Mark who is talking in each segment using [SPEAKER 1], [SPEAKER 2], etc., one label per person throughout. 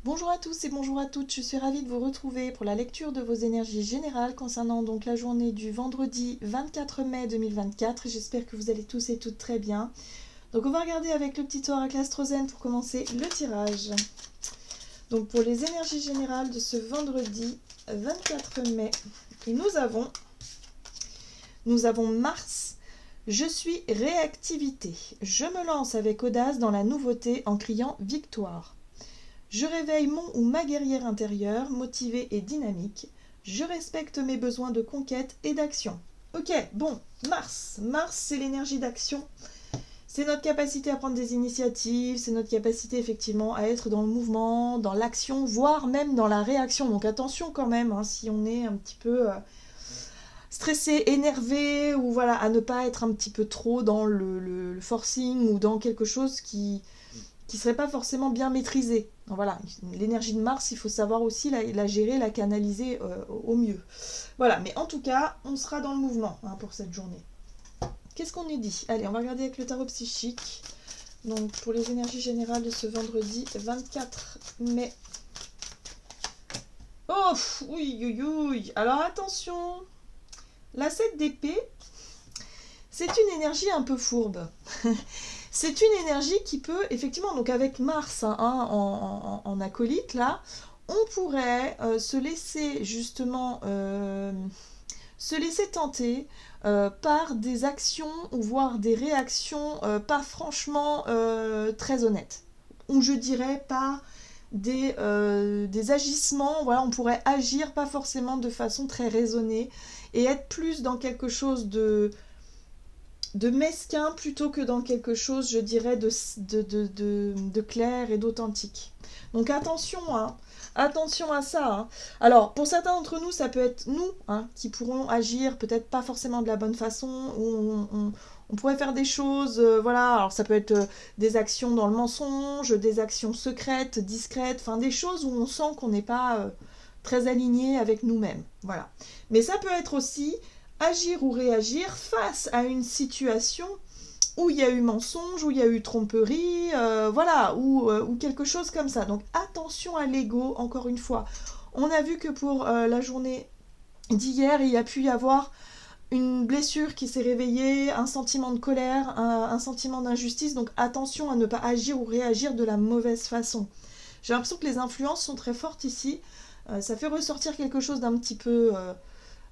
[SPEAKER 1] Bonjour à tous et bonjour à toutes, je suis ravie de vous retrouver pour la lecture de vos énergies générales concernant donc la journée du vendredi 24 mai 2024. J'espère que vous allez tous et toutes très bien. Donc on va regarder avec le petit oracle Astrozen pour commencer le tirage. Donc pour les énergies générales de ce vendredi 24 mai, et nous avons Mars. Je suis réactivité. Je me lance avec audace dans la nouveauté en criant victoire. Je réveille mon ou ma guerrière intérieure, motivée et dynamique. Je respecte mes besoins de conquête et d'action. Ok, bon, Mars. Mars, c'est l'énergie d'action. C'est notre capacité à prendre des initiatives, c'est notre capacité effectivement à être dans le mouvement, dans l'action, voire même dans la réaction. Donc attention quand même, si on est un petit peu stressé, énervé, ou voilà, à ne pas être un petit peu trop dans le forcing ou dans quelque chose qui serait pas forcément bien maîtrisé. Donc voilà, l'énergie de Mars, il faut savoir aussi la gérer, la canaliser au mieux. Voilà, mais en tout cas, on sera dans le mouvement pour cette journée. Qu'est-ce qu'on nous dit? Allez, on va regarder avec le tarot psychique. Donc pour les énergies générales de ce vendredi 24 mai. Oh, oui, oui, oui. Alors attention, la 7 d'épée, c'est une énergie un peu fourbe. C'est une énergie qui peut, effectivement, donc avec Mars en acolyte, là, on pourrait se laisser justement se laisser tenter par des actions ou voire des réactions pas franchement très honnêtes. Ou je dirais par des agissements, voilà, on pourrait agir pas forcément de façon très raisonnée et être plus dans quelque chose de mesquin plutôt que dans quelque chose, je dirais, de clair et d'authentique. Donc attention, attention à ça. Alors, pour certains d'entre nous, ça peut être nous qui pourrons agir peut-être pas forcément de la bonne façon, ou on pourrait faire des choses, voilà, alors ça peut être des actions dans le mensonge, des actions secrètes, discrètes, enfin des choses où on sent qu'on n'est pas très aligné avec nous-mêmes, voilà. Mais ça peut être aussi agir ou réagir face à une situation où il y a eu mensonge, où il y a eu tromperie, voilà, ou quelque chose comme ça. Donc attention à l'ego, encore une fois. On a vu que pour la journée d'hier, il y a pu y avoir une blessure qui s'est réveillée, un sentiment de colère, un sentiment d'injustice. Donc attention à ne pas agir ou réagir de la mauvaise façon. J'ai l'impression que les influences sont très fortes ici. Ça fait ressortir quelque chose d'un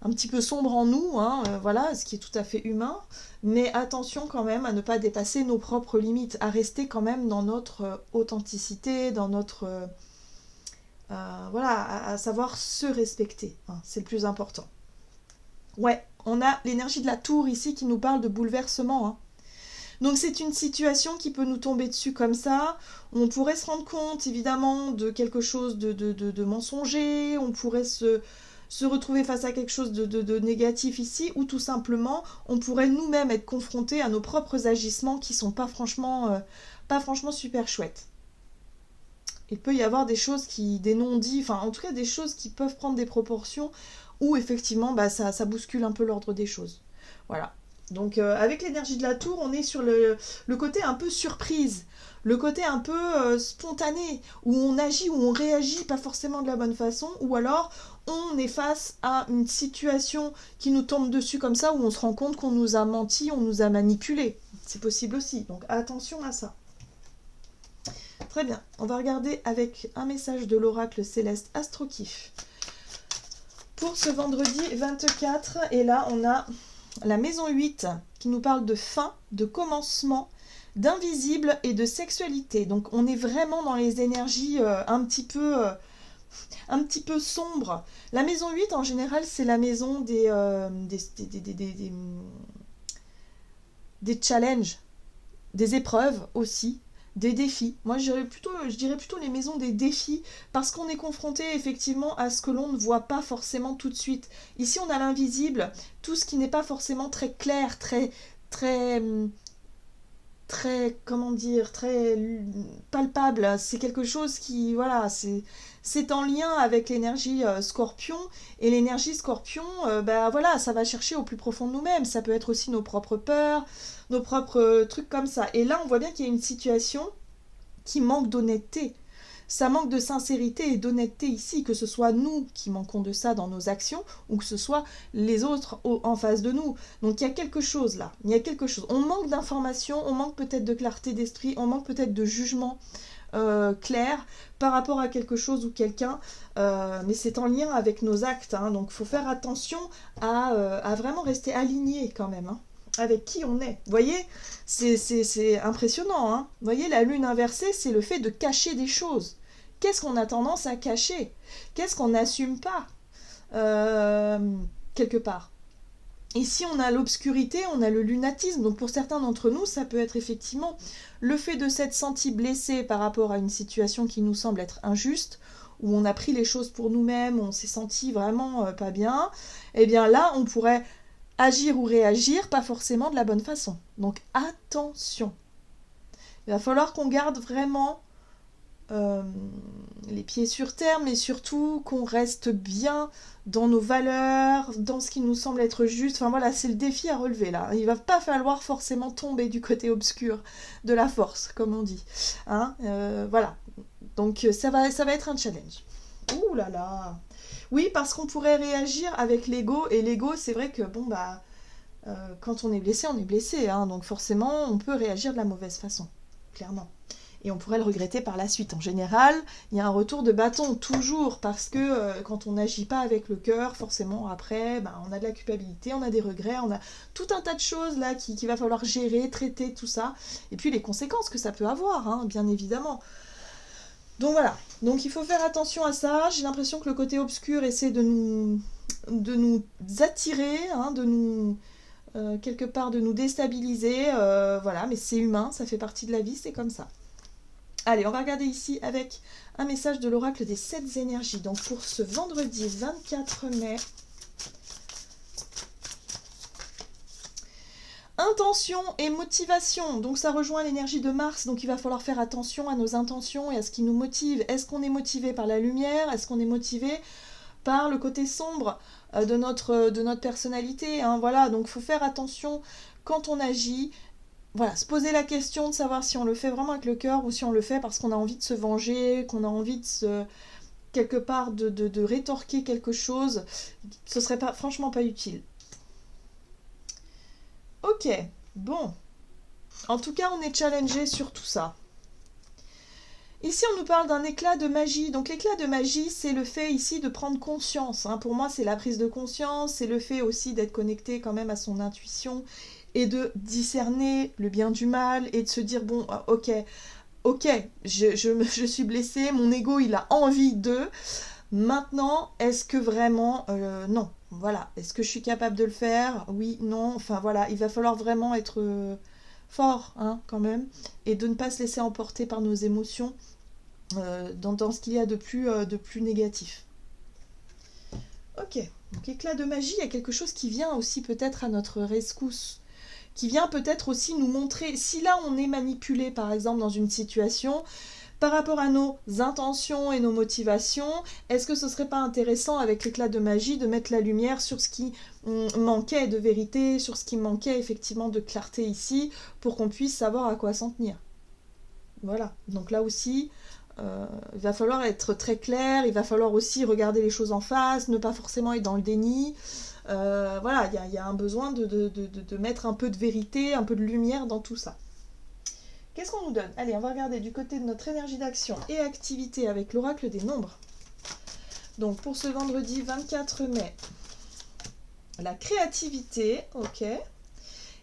[SPEAKER 1] un petit peu sombre en nous, voilà, ce qui est tout à fait humain, mais attention quand même à ne pas dépasser nos propres limites, à rester quand même dans notre authenticité, dans notre... voilà, à savoir se respecter, c'est le plus important. Ouais, on a l'énergie de la tour ici qui nous parle de bouleversement. Donc c'est une situation qui peut nous tomber dessus comme ça. On pourrait se rendre compte évidemment de quelque chose de mensonger, on pourrait se retrouver face à quelque chose de négatif ici, ou tout simplement on pourrait nous-mêmes être confrontés à nos propres agissements qui sont pas franchement super chouettes. Il peut y avoir des choses des non-dits, enfin en tout cas des choses qui peuvent prendre des proportions où effectivement ça bouscule un peu l'ordre des choses. Voilà. Donc avec l'énergie de la tour, on est sur le côté un peu surprise, le côté un peu spontané, où on agit, où on réagit pas forcément de la bonne façon, ou alors on est face à une situation qui nous tombe dessus comme ça, où on se rend compte qu'on nous a menti, on nous a manipulé. C'est possible aussi, donc attention à ça. Très bien, on va regarder avec un message de l'oracle céleste Astrokif. Pour ce vendredi 24, et là on a la maison 8 qui nous parle de fin, de commencement, d'invisible et de sexualité. Donc on est vraiment dans les énergies un petit peu sombres. La maison 8 en général c'est la maison des challenges, des épreuves aussi, des défis. Moi je dirais plutôt les maisons des défis parce qu'on est confronté effectivement à ce que l'on ne voit pas forcément tout de suite. Ici on a l'invisible, tout ce qui n'est pas forcément très clair, très comment dire, très palpable. C'est quelque chose qui, voilà, c'est en lien avec l'énergie scorpion. Et l'énergie scorpion, voilà, ça va chercher au plus profond de nous-mêmes. Ça peut être aussi nos propres peurs, nos propres trucs comme ça. Et là, on voit bien qu'il y a une situation qui manque d'honnêteté. ça manque de sincérité et d'honnêteté ici, que ce soit nous qui manquons de ça dans nos actions ou que ce soit les autres en face de nous. Donc il y a quelque chose là, il y a quelque chose. On manque d'informations, on manque peut-être de clarté d'esprit, on manque peut-être de jugement clair par rapport à quelque chose ou quelqu'un, mais c'est en lien avec nos actes, hein, donc il faut faire attention à vraiment rester aligné quand même, hein, avec qui on est. Vous voyez, c'est impressionnant, hein. Vous voyez, la lune inversée, c'est le fait de cacher des choses. Qu'est-ce qu'on a tendance à cacher? Qu'est-ce qu'on n'assume pas quelque part? Ici, on a l'obscurité, on a le lunatisme. Donc pour certains d'entre nous, ça peut être effectivement le fait de s'être senti blessé par rapport à une situation qui nous semble être injuste, où on a pris les choses pour nous-mêmes, on s'est senti vraiment pas bien. Eh bien là, on pourrait agir ou réagir, pas forcément de la bonne façon. Donc attention. Il va falloir qu'on garde vraiment les pieds sur terre, mais surtout qu'on reste bien dans nos valeurs, dans ce qui nous semble être juste. Enfin voilà, c'est le défi à relever là. Il va pas falloir forcément tomber du côté obscur de la force, comme on dit. Hein, voilà. Donc ça va être un challenge. Ouh là là. Oui, parce qu'on pourrait réagir avec l'ego, et l'ego, c'est vrai que bon bah quand on est blessé, hein, donc forcément on peut réagir de la mauvaise façon, clairement. Et on pourrait le regretter par la suite. En général, il y a un retour de bâton, toujours, parce que quand on n'agit pas avec le cœur, forcément, après, ben, on a de la culpabilité, on a des regrets, on a tout un tas de choses là qu'il va falloir gérer, traiter, tout ça. Et puis les conséquences que ça peut avoir, hein, bien évidemment. Donc voilà, donc il faut faire attention à ça. J'ai l'impression que le côté obscur essaie de nous attirer, hein, de nous... quelque part de nous déstabiliser, voilà, mais c'est humain, ça fait partie de la vie, c'est comme ça. Allez, on va regarder ici avec un message de l'oracle des 7 énergies. Donc pour ce vendredi 24 mai, intention et motivation. Donc ça rejoint l'énergie de Mars, donc il va falloir faire attention à nos intentions et à ce qui nous motive. Est-ce qu'on est motivé par la lumière? Est-ce qu'on est motivé par le côté sombre de notre personnalité, hein, voilà, donc il faut faire attention quand on agit. Voilà, se poser la question de savoir si on le fait vraiment avec le cœur ou si on le fait parce qu'on a envie de se venger, qu'on a envie de se... quelque part de rétorquer quelque chose. Ce serait pas, franchement pas utile. Ok, bon. En tout cas, on est challengé sur tout ça. Ici, on nous parle d'un éclat de magie. Donc l'éclat de magie, c'est le fait ici de prendre conscience, hein. Pour moi, c'est la prise de conscience, c'est le fait aussi d'être connecté quand même à son intuition et de discerner le bien du mal et de se dire, bon, ok, je suis blessée, mon ego, il a envie de... Maintenant, est-ce que vraiment... non, voilà. Est-ce que je suis capable de le faire? Oui, non, enfin voilà, il va falloir vraiment être... fort, hein, quand même, et de ne pas se laisser emporter par nos émotions dans ce qu'il y a de plus négatif. Ok, donc éclat de magie, il y a quelque chose qui vient aussi peut-être à notre rescousse, qui vient peut-être aussi nous montrer, si là on est manipulé par exemple dans une situation, par rapport à nos intentions et nos motivations, est-ce que ce serait pas intéressant avec l'éclat de magie de mettre la lumière sur ce qui manquait de vérité, sur ce qui manquait effectivement de clarté ici, pour qu'on puisse savoir à quoi s'en tenir. Voilà, donc là aussi, il va falloir être très clair, il va falloir aussi regarder les choses en face, ne pas forcément être dans le déni. Voilà, il y a un besoin de mettre un peu de vérité, un peu de lumière dans tout ça. Qu'est-ce qu'on nous donne? Allez, on va regarder du côté de notre énergie d'action et activité avec l'oracle des nombres. Donc pour ce vendredi 24 mai, la créativité, ok.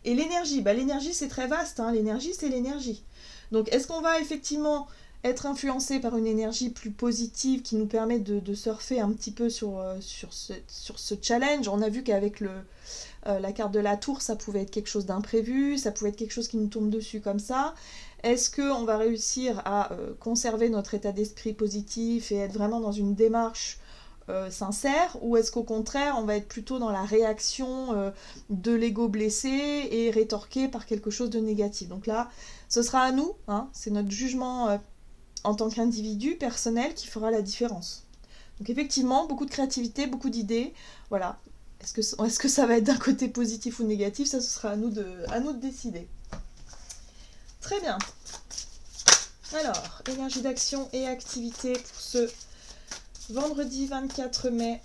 [SPEAKER 1] Et l'énergie, bah, l'énergie c'est très vaste, hein. L'énergie c'est l'énergie. Donc est-ce qu'on va effectivement être influencé par une énergie plus positive qui nous permet de surfer un petit peu sur ce challenge? On a vu qu'avec la carte de la tour, ça pouvait être quelque chose d'imprévu, ça pouvait être quelque chose qui nous tombe dessus comme ça. Est-ce qu'on va réussir à conserver notre état d'esprit positif et être vraiment dans une démarche sincère, ou est-ce qu'au contraire, on va être plutôt dans la réaction de l'ego blessé et rétorqué par quelque chose de négatif? Donc là, ce sera à nous, hein, c'est notre jugement en tant qu'individu personnel qui fera la différence. Donc effectivement, beaucoup de créativité, beaucoup d'idées, voilà. Est-ce que ça va être d'un côté positif ou négatif? Ça, ce sera à nous de décider. Très bien. Alors, énergie d'action et activité pour ce vendredi 24 mai.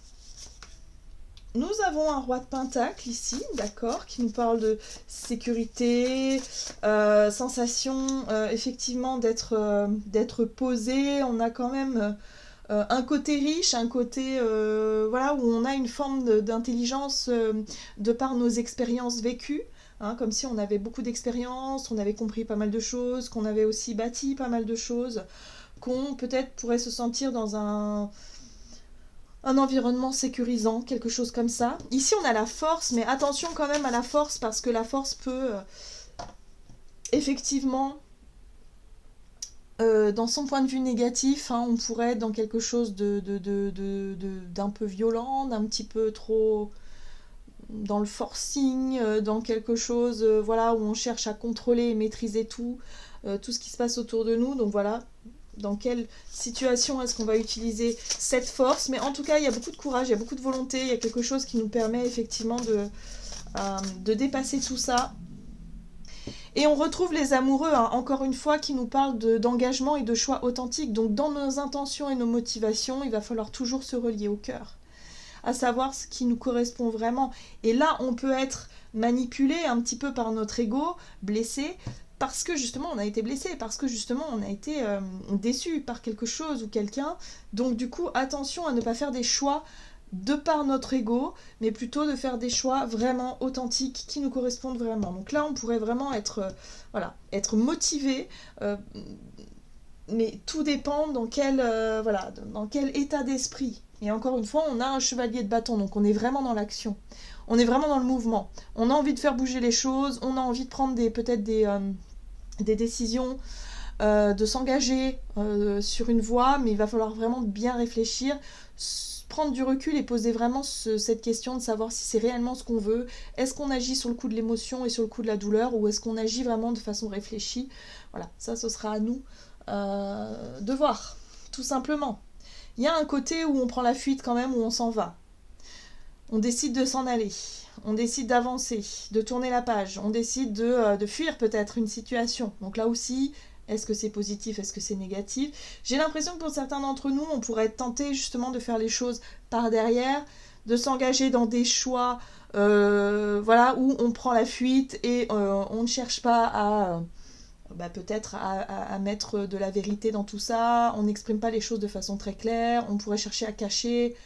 [SPEAKER 1] Nous avons un roi de pentacle ici, d'accord, qui nous parle de sécurité, sensation, effectivement d'être posé. On a quand même un côté riche, un côté voilà, où on a une forme d'intelligence de par nos expériences vécues. Hein, comme si on avait beaucoup d'expérience, on avait compris pas mal de choses, qu'on avait aussi bâti pas mal de choses, qu'on peut-être pourrait se sentir dans un environnement sécurisant, quelque chose comme ça. Ici, on a la force, mais attention quand même à la force, parce que la force peut effectivement, dans son point de vue négatif, hein, on pourrait être dans quelque chose d'un peu violent, d'un petit peu trop dans le forcing, dans quelque chose voilà, où on cherche à contrôler et maîtriser tout ce qui se passe autour de nous. Donc voilà, dans quelle situation est-ce qu'on va utiliser cette force. Mais en tout cas, il y a beaucoup de courage, il y a beaucoup de volonté, il y a quelque chose qui nous permet effectivement de dépasser tout ça. Et on retrouve les amoureux, hein, encore une fois, qui nous parlent d'engagement et de choix authentiques. Donc dans nos intentions et nos motivations, il va falloir toujours se relier au cœur, à savoir ce qui nous correspond vraiment. Et là, on peut être manipulé un petit peu par notre ego, blessé, parce que justement on a été blessé, parce que justement on a été déçu par quelque chose ou quelqu'un. Donc du coup, attention à ne pas faire des choix de par notre ego, mais plutôt de faire des choix vraiment authentiques qui nous correspondent vraiment. Donc là, on pourrait vraiment être, voilà, être motivé, mais tout dépend dans dans quel état d'esprit. Et encore une fois, on a un chevalier de bâton, donc on est vraiment dans l'action. On est vraiment dans le mouvement. On a envie de faire bouger les choses, on a envie de prendre peut-être des décisions, de s'engager sur une voie, mais il va falloir vraiment bien réfléchir, prendre du recul et poser vraiment cette question de savoir si c'est réellement ce qu'on veut. Est-ce qu'on agit sur le coup de l'émotion et sur le coup de la douleur, ou est-ce qu'on agit vraiment de façon réfléchie? Voilà, ça ce sera à nous de voir, tout simplement. Il y a un côté où on prend la fuite quand même, où on s'en va. On décide de s'en aller, on décide d'avancer, de tourner la page, on décide de fuir peut-être une situation. Donc là aussi, est-ce que c'est positif, est-ce que c'est négatif? J'ai l'impression que pour certains d'entre nous, on pourrait être tenté justement de faire les choses par derrière, de s'engager dans des choix voilà, où on prend la fuite et on ne cherche pas à... peut-être à mettre de la vérité dans tout ça, on n'exprime pas les choses de façon très claire, on pourrait chercher à cacher,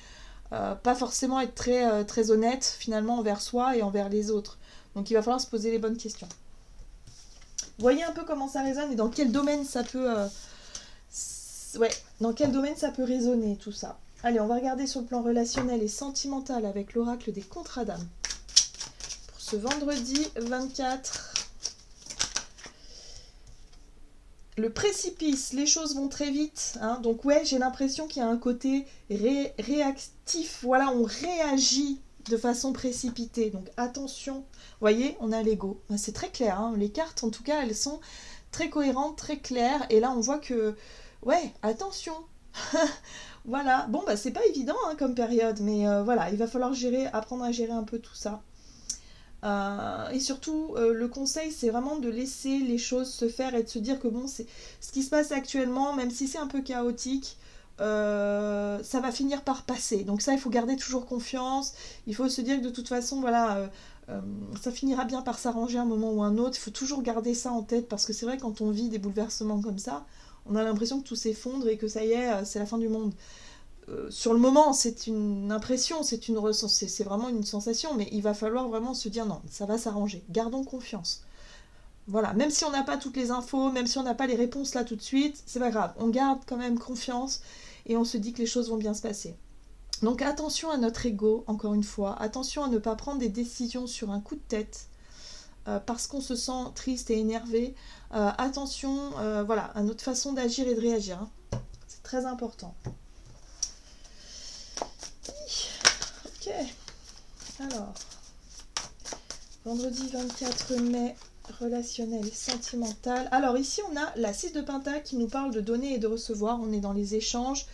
[SPEAKER 1] pas forcément être très honnête finalement envers soi et envers les autres. Donc il va falloir se poser les bonnes questions. Voyez un peu comment ça résonne et dans quel domaine ça peut dans quel domaine ça peut résonner tout ça. Allez, on va regarder sur le plan relationnel et sentimental avec l'oracle des contrats d'âme pour ce vendredi 24. Le précipice, les choses vont très vite, hein, donc ouais, j'ai l'impression qu'il y a un côté réactif, voilà, on réagit de façon précipitée, donc attention. Vous voyez, on a l'ego, c'est très clair, hein, les cartes en tout cas, elles sont très cohérentes, très claires, et là on voit que, ouais, attention. Voilà, bon bah c'est pas évident hein, comme période, mais voilà, il va falloir apprendre à gérer un peu tout ça. Et surtout, le conseil, c'est vraiment de laisser les choses se faire et de se dire que bon, c'est ce qui se passe actuellement, même si c'est un peu chaotique, ça va finir par passer. Donc ça, il faut garder toujours confiance. Il faut se dire que de toute façon, voilà, ça finira bien par s'arranger un moment ou un autre. Il faut toujours garder ça en tête parce que c'est vrai, quand on vit des bouleversements comme ça, on a l'impression que tout s'effondre et que ça y est, c'est la fin du monde. Sur le moment, c'est une impression, c'est vraiment une sensation, mais il va falloir vraiment se dire non, ça va s'arranger, gardons confiance. Voilà, même si on n'a pas toutes les infos, même si on n'a pas les réponses là tout de suite, c'est pas grave, on garde quand même confiance et on se dit que les choses vont bien se passer. Donc attention à notre ego, encore une fois, attention à ne pas prendre des décisions sur un coup de tête, parce qu'on se sent triste et énervé. Attention voilà, à notre façon d'agir et de réagir, hein. C'est très important. Ok, alors, vendredi 24 mai, relationnel et sentimental. Alors ici, on a la 6 de Pentacle qui nous parle de donner et de recevoir. On est dans les échanges.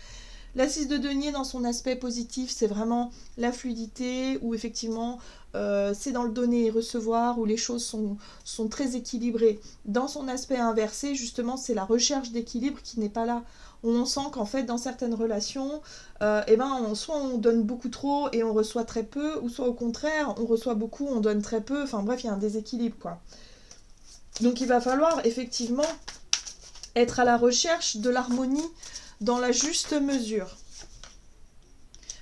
[SPEAKER 1] La 6 de denier dans son aspect positif, c'est vraiment la fluidité, où effectivement c'est dans le donner et recevoir, où les choses sont très équilibrées. Dans son aspect inversé, justement, c'est la recherche d'équilibre qui n'est pas là. Où on sent qu'en fait, dans certaines relations, soit on donne beaucoup trop et on reçoit très peu, ou soit au contraire, on reçoit beaucoup, on donne très peu. Enfin bref, il y a un déséquilibre, quoi. Donc il va falloir effectivement être à la recherche de l'harmonie dans la juste mesure.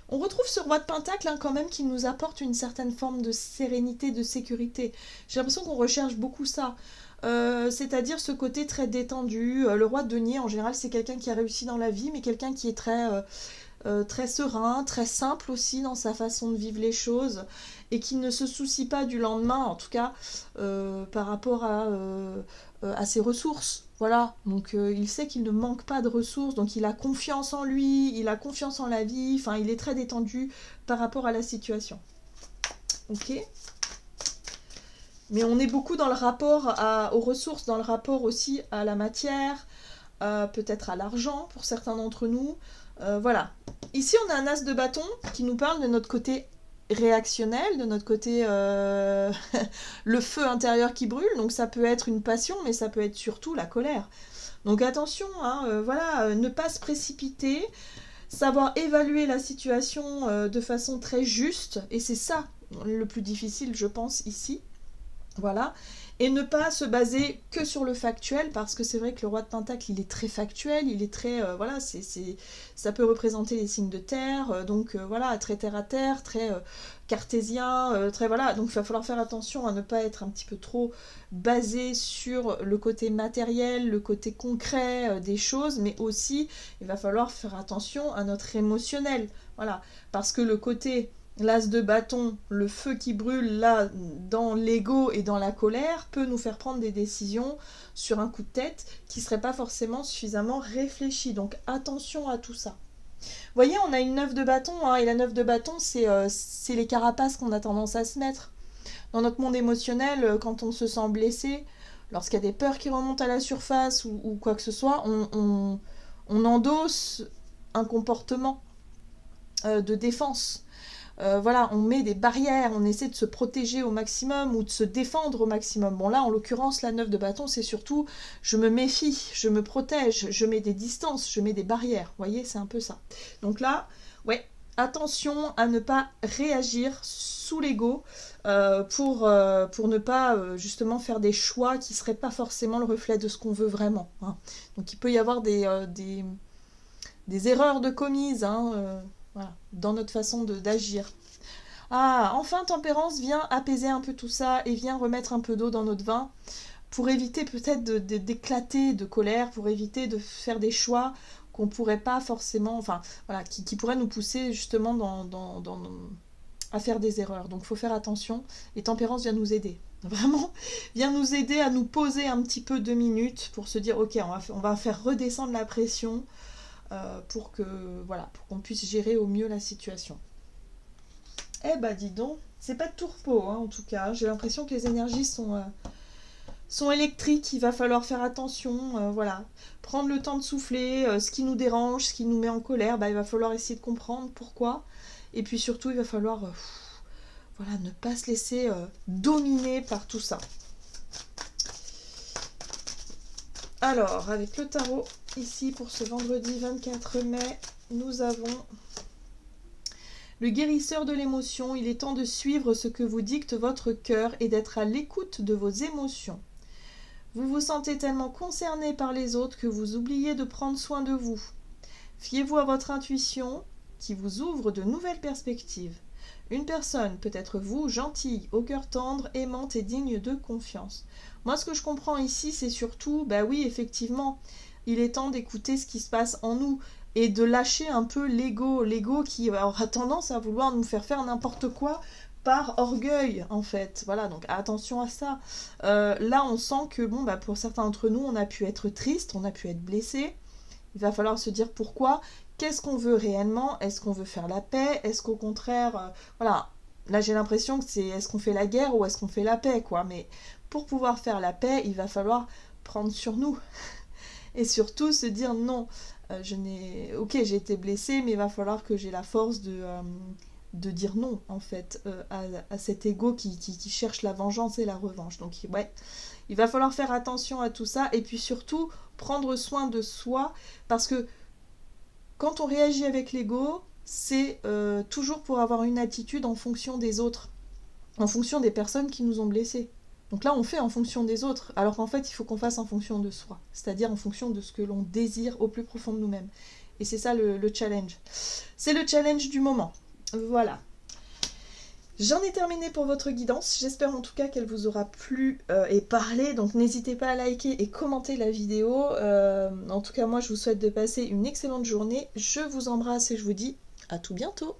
[SPEAKER 1] On retrouve ce roi de pentacle quand même qui nous apporte une certaine forme de sérénité, de sécurité. J'ai l'impression qu'on recherche beaucoup ça. C'est-à-dire ce côté très détendu. Le roi de denier, en général, c'est quelqu'un qui a réussi dans la vie, mais quelqu'un qui est très serein, très simple aussi dans sa façon de vivre les choses, et qui ne se soucie pas du lendemain, en tout cas par rapport à ses ressources. Voilà, donc il sait qu'il ne manque pas de ressources, donc il a confiance en lui, il a confiance en la vie, enfin il est très détendu par rapport à la situation. Ok ? Mais on est beaucoup dans le rapport aux ressources, dans le rapport aussi à la matière, peut-être à l'argent pour certains d'entre nous. Voilà. Ici, on a un as de bâton qui nous parle de notre côté réactionnel, de notre côté le feu intérieur qui brûle. Donc ça peut être une passion, mais ça peut être surtout la colère. Donc attention, ne pas se précipiter, savoir évaluer la situation de façon très juste. Et c'est ça le plus difficile, je pense, ici. Voilà. Et ne pas se baser que sur le factuel, parce que c'est vrai que le roi de pentacle, il est très factuel, il est très, ça peut représenter les signes de terre, très terre à terre, très cartésien, très, voilà, donc il va falloir faire attention à ne pas être un petit peu trop basé sur le côté matériel, le côté concret des choses, mais aussi, il va falloir faire attention à notre émotionnel, voilà, parce que le côté l'as de bâton, le feu qui brûle là dans l'ego et dans la colère peut nous faire prendre des décisions sur un coup de tête qui ne seraient pas forcément suffisamment réfléchies. Donc attention à tout ça. Vous voyez, on a une 9 de bâton, et la 9 de bâton, c'est les carapaces qu'on a tendance à se mettre. Dans notre monde émotionnel, quand on se sent blessé, lorsqu'il y a des peurs qui remontent à la surface ou quoi que ce soit, on endosse un comportement de défense. On met des barrières, on essaie de se protéger au maximum ou de se défendre au maximum. Bon là, en l'occurrence, la 9 de bâton, c'est surtout je me méfie, je me protège, je mets des distances, je mets des barrières. Vous voyez, c'est un peu ça. Donc là, attention à ne pas réagir sous l'ego pour ne pas justement faire des choix qui ne seraient pas forcément le reflet de ce qu'on veut vraiment. Hein. Donc il peut y avoir des erreurs de commises, voilà, dans notre façon d'agir. Ah, enfin, tempérance vient apaiser un peu tout ça et vient remettre un peu d'eau dans notre vin pour éviter peut-être d'éclater de colère, pour éviter de faire des choix qu'on pourrait pas forcément, qui pourraient nous pousser justement à faire des erreurs. Donc, il faut faire attention. Et tempérance vient nous aider. Vraiment, vient nous aider à nous poser un petit peu 2 minutes pour se dire, ok, on va faire redescendre la pression. Pour qu'on puisse gérer au mieux la situation. Eh ben dis donc, c'est pas de tout repos en tout cas. J'ai l'impression que les énergies sont électriques, il va falloir faire attention, prendre le temps de souffler, ce qui nous dérange, ce qui nous met en colère, il va falloir essayer de comprendre pourquoi. Et puis surtout, il va falloir ne pas se laisser dominer par tout ça. Alors, avec le tarot, ici, pour ce vendredi 24 mai, nous avons le guérisseur de l'émotion. Il est temps de suivre ce que vous dicte votre cœur et d'être à l'écoute de vos émotions. Vous vous sentez tellement concerné par les autres que vous oubliez de prendre soin de vous. Fiez-vous à votre intuition qui vous ouvre de nouvelles perspectives. Une personne peut être vous, gentille, au cœur tendre, aimante et digne de confiance. Moi, ce que je comprends ici, c'est surtout, oui, effectivement, il est temps d'écouter ce qui se passe en nous et de lâcher un peu l'ego. L'ego qui aura tendance à vouloir nous faire n'importe quoi par orgueil, en fait. Voilà, donc attention à ça. Là, on sent que, pour certains d'entre nous, on a pu être triste, on a pu être blessé. Il va falloir se dire pourquoi. Qu'est-ce qu'on veut réellement? Est-ce qu'on veut faire la paix? Est-ce qu'au contraire, là j'ai l'impression que c'est est-ce qu'on fait la guerre ou est-ce qu'on fait la paix, quoi. Mais pour pouvoir faire la paix, il va falloir prendre sur nous et surtout se dire non. Ok, j'ai été blessée, mais il va falloir que j'ai la force de dire non, en fait, à cet ego qui cherche la vengeance et la revanche. Donc, ouais, il va falloir faire attention à tout ça, et puis surtout, prendre soin de soi, parce que quand on réagit avec l'ego, c'est toujours pour avoir une attitude en fonction des autres, en fonction des personnes qui nous ont blessés. Donc là, on fait en fonction des autres, alors qu'en fait, il faut qu'on fasse en fonction de soi, c'est-à-dire en fonction de ce que l'on désire au plus profond de nous-mêmes. Et c'est ça le challenge. C'est le challenge du moment. Voilà. J'en ai terminé pour votre guidance. J'espère en tout cas qu'elle vous aura plu et parlé. Donc n'hésitez pas à liker et commenter la vidéo. En tout cas, moi, je vous souhaite de passer une excellente journée. Je vous embrasse et je vous dis à tout bientôt.